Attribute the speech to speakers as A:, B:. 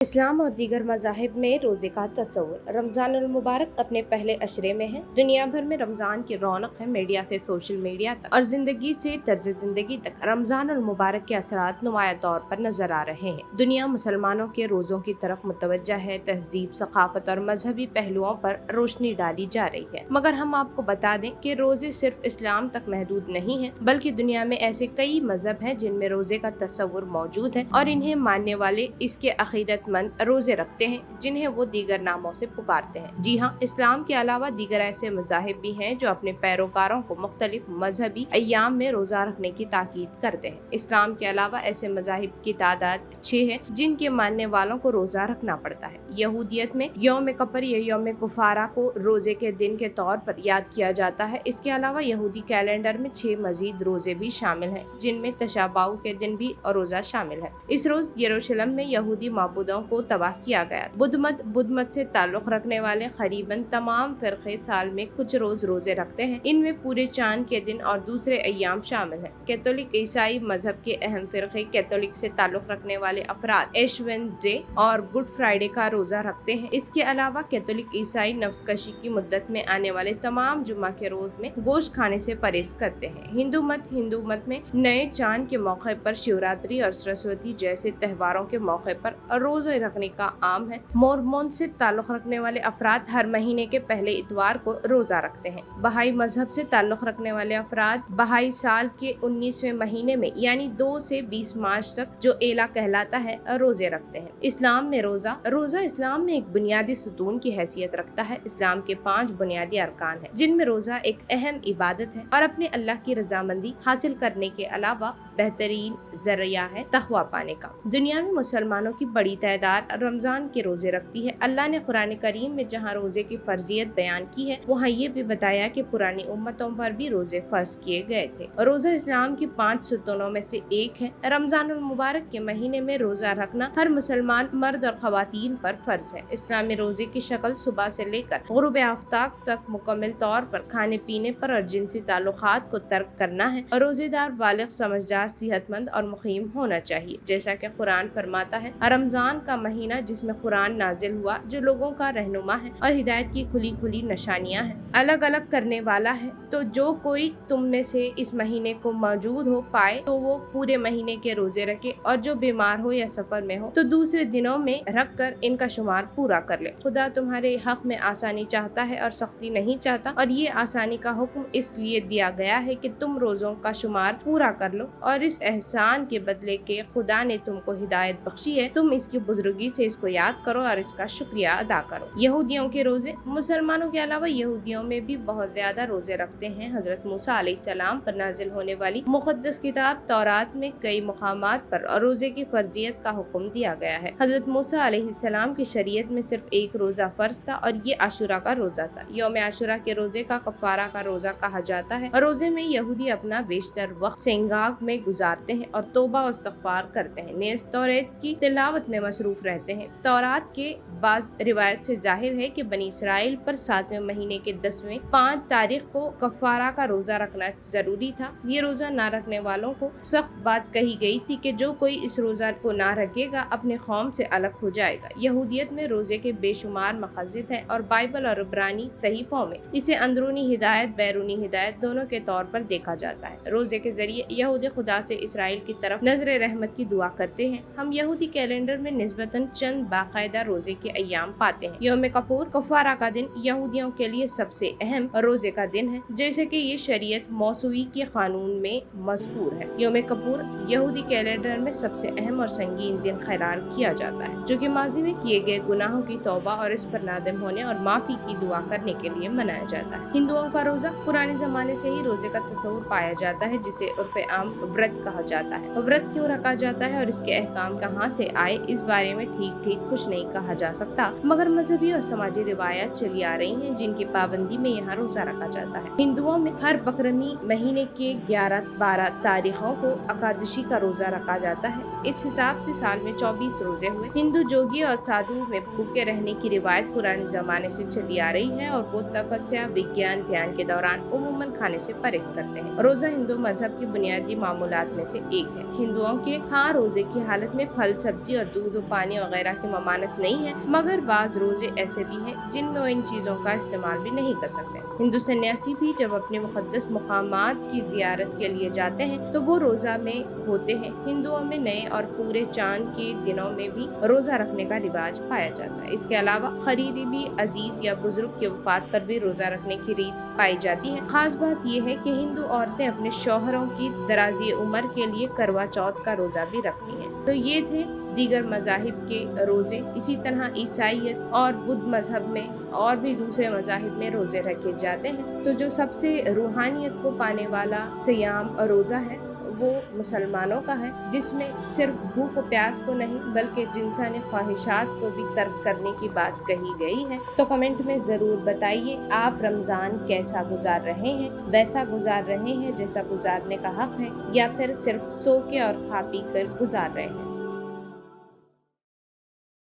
A: इस्लाम और दीगर मज़ाहिब में रोज़े का तस्वुर। रमज़ान अल मुबारक अपने पहले अशरे में है। दुनिया भर में रमज़ान की रौनक है। मीडिया से सोशल मीडिया तक और ज़िंदगी से तर्ज ज़िंदगी तक रमज़ान अल मुबारक के असरात नुमाया तौर पर नजर आ रहे हैं। दुनिया मुसलमानों के रोज़ों की तरफ मुतवज्जा है। तहजीब, सकाफत और मजहबी पहलुओं पर रोशनी डाली जा रही है। मगर हम आपको बता दें कि रोज़े सिर्फ इस्लाम तक महदूद नहीं है, बल्कि दुनिया में ऐसे कई मजहब हैं जिनमें रोज़े का तस्वुर मौजूद है और इन्हें मानने वाले इसके अकीदत रोजे रखते हैं जिन्हें वो दीगर नामों से पुकारते हैं। जी हाँ, इस्लाम के अलावा दीगर ऐसे मज़ाहिब भी हैं जो अपने पैरोकारों को मुख्तलिफ मजहबी अय्याम में रोजा रखने की ताकीद करते हैं। इस्लाम के अलावा ऐसे मज़ाहिब की तादाद 6 है जिनके मानने वालों को रोजा रखना पड़ता है। यहूदियत में यौम कपर या यौम कुफारा को रोजे के दिन के तौर पर याद किया जाता है। इसके अलावा यहूदी कैलेंडर में 6 मजीद रोजे भी शामिल हैं, जिनमें तशाबाउ के दिन भी रोजा शामिल है। इस रोज यरूशलेम में यहूदी माबूदों को तबाह किया गया। बुद्ध मत से ताल्लुक रखने वाले करीबन तमाम फिरके साल में कुछ रोज रोजे रखते हैं। इनमें पूरे चांद के दिन और दूसरे अय्याम शामिल हैं। कैथोलिक ईसाई मजहब के अहम फिरके कैथोलिक से ताल्लुक रखने वाले अफराद ऐश वेडनेसडे और गुड फ्राइडे का रोजा रखते हैं। इसके अलावा कैथोलिक ईसाई नफ्सकशी की मुद्दत में आने वाले तमाम जुम्मा के रोज में गोश्त खाने से परहेज करते हैं। हिंदू मत में नए चांद के मौके पर शिवरात्रि और सरस्वती जैसे त्योहारों के मौके पर रोजे रखने का आम है। मोरमोन से ताल्लुक रखने वाले अफराद हर महीने के पहले इतवार को रोजा रखते हैं। बहाई मजहब से ताल्लुक रखने वाले अफराद बहाई साल के 19वें महीने में यानी 2 से 20 मार्च तक जो एला कहलाता है रोजे रखते हैं। इस्लाम में रोजा इस्लाम में एक बुनियादी सुतून की हैसियत रखता है। इस्लाम के 5 बुनियादी अरकान हैं, जिनमें रोजा एक अहम इबादत है और अपने अल्लाह की रजामंदी हासिल करने के अलावा बेहतरीन जरिया है तक़वा पाने का। दुनिया में मुसलमानों की बड़ी तादाद रमजान के रोजे रखती है। अल्लाह ने कुरान करीम में जहाँ रोजे की फर्जियत बयान की है, वहाँ ये भी बताया कि पुरानी उम्मतों पर भी रोजे फर्ज किए गए थे। रोजा इस्लाम की 5 सुतूनों में से एक है। रमजान मुबारक के महीने में रोजा रखना हर मुसलमान मर्द और खवातीन पर फर्ज है। इस्लामी रोजे की शक्ल सुबह से लेकर गुरूब आफ्ताब तक मुकम्मल तौर पर खाने पीने पर और जिनसी ताल्लुकात को तर्क करना है। रोजेदार बालिग, समझदार, सेहतमंद और मुकीम होना चाहिए। जैसा कि कुरान फरमाता है, रमजान का महीना जिसमें कुरान नाजिल हुआ, जो लोगों का रहनुमा है और हिदायत की खुली खुली निशानियां हैं, अलग अलग करने वाला है। तो जो कोई तुम में से इस महीने को मौजूद हो पाए तो वो पूरे महीने के रोजे रखे, और जो बीमार हो या सफर में हो तो दूसरे दिनों में रख कर इनका शुमार पूरा कर ले। खुदा तुम्हारे हक में आसानी चाहता है और सख्ती नहीं चाहता, और ये आसानी का हुक्म इसलिए दिया गया है कि तुम रोजों का शुमार पूरा कर लो, और इस एहसान के बदले के खुदा ने तुमको हिदायत बख्शी है। तुम इसकी बुजुर्गी से इसको याद करो और इसका शुक्रिया अदा करो। यहूदियों के रोजे। मुसलमानों के अलावा यहूदियों में भी बहुत ज्यादा रोजे रखते हैं। हजरत मूसा अलैहिस्सलाम पर नाजिल होने वाली मुक़द्दस किताब तौरात में कई मुकामात पर रोजे की फर्जियत का हुक्म दिया गया है। हजरत मूसा अलैहिस्सलाम की शरीयत में सिर्फ एक रोजा फर्ज था और ये आशुरा का रोजा था। यौम आशुरा के रोजे का कफारा का रोजा कहा जाता है। रोजे में यहूदी अपना बेशतर वक्त सिंगाग में गुजारते हैं और तौबा और इस्तग़फ़ार करते हैं। नेज़ तौरात की तिलावत में मसरूफ रहते हैं। तौरात के बाज़ रिवायत से जाहिर है कि बनी इसराइल पर 7वें महीने के 10वें 5 तारीख को कफारा का रोजा रखना जरूरी था। ये रोजा ना रखने वालों को सख्त बात कही गई थी कि जो कोई इस रोजा को ना रखेगा अपने कौम से अलग हो जाएगा। यहूदियत में रोजे के बेशुमार मक़ासिद हैं और बाइबल और इब्रानी सहीफों में इसे अंदरूनी हिदायत, बैरूनी हिदायत दोनों के तौर पर देखा जाता है। रोजे के जरिए यहूदी खुदा से इसराइल की तरफ नजर रहमत की दुआ करते हैं। हम यहूदी कैलेंडर में निस्बतन चंद बाकायदा रोजे के अय्याम पाते हैं। यौम कपूर कफारा का दिन यहूदियों के लिए सबसे अहम रोजे का दिन है, जैसे कि ये शरीयत मौसूवी के कानून में मज़कूर है। यौम कपूर यहूदी कैलेंडर में सबसे अहम और संगीन दिन करार किया जाता है, जो कि माजी में किए गए गुनाहों की तौबा और इस पर नादिम होने और माफी की दुआ करने के लिए मनाया जाता है। हिंदुओं का रोजा। पुराने जमाने से ही रोजे का तस्वुर पाया जाता है, जिसे उर्फ़े आम व्रत कहा जाता है। व्रत क्यों रखा जाता है और इसके अहकाम कहाँ से आए, इस बारे में ठीक कुछ नहीं कहा जा सकता, मगर मजहबी और समाजी रिवायत चली आ रही हैं जिनकी पाबंदी में यहाँ रोजा रखा जाता है। हिंदुओं में हर बकरमी महीने के 11-12 तारीखों को एकादशी का रोजा रखा जाता है। इस हिसाब से साल में 24 रोजे हुए। हिंदू जोगी और साधु में भूखे रहने की रिवायत पुराने जमाने से चली आ रही है और वो तपस्या, विज्ञान, ध्यान के दौरान उमूमन खाने से परहेज करते हैं। रोजा हिंदू मजहब की बुनियादी मामूल मामूलात में से एक है। हिंदुओं के हाँ रोजे की हालत में फल, सब्जी और दूध और पानी वगैरह की ममानत नहीं है, मगर बाज रोजे ऐसे भी हैं जिनमें वो इन चीजों का इस्तेमाल भी नहीं कर सकते। हिंदू सन्यासी भी जब अपने मुक़द्दस मुकामात की जियारत के लिए जाते हैं तो वो रोजा में होते हैं। हिंदुओं में नए और पूरे चांद के दिनों में भी रोजा रखने का रिवाज पाया जाता है। इसके अलावा खरीदी अजीज या बुजुर्ग की वफात पर भी रोजा रखने की रीत पाई जाती है। खास बात यह है कि हिंदू औरतें अपने शौहरों की दराजी उम्र के लिए करवा चौथ का रोजा भी रखती हैं। तो ये थे दीगर मज़ाहिब के रोजे। इसी तरह ईसाईयत और बुद्ध मजहब में और भी दूसरे मज़ाहिब में रोजे रखे जाते हैं। तो जो सबसे रूहानियत को पाने वाला सियाम और रोजा है वो मुसलमानों का है, जिसमें सिर्फ भूख और प्यास को नहीं बल्कि जिन्सानी ख्वाहिशात को भी तर्क करने की बात कही गई है। तो कमेंट में जरूर बताइए आप रमजान कैसा गुजार रहे हैं, वैसा गुजार रहे हैं जैसा गुजारने का हक है, या फिर सिर्फ सो के और खा पी कर गुजार रहे हैं।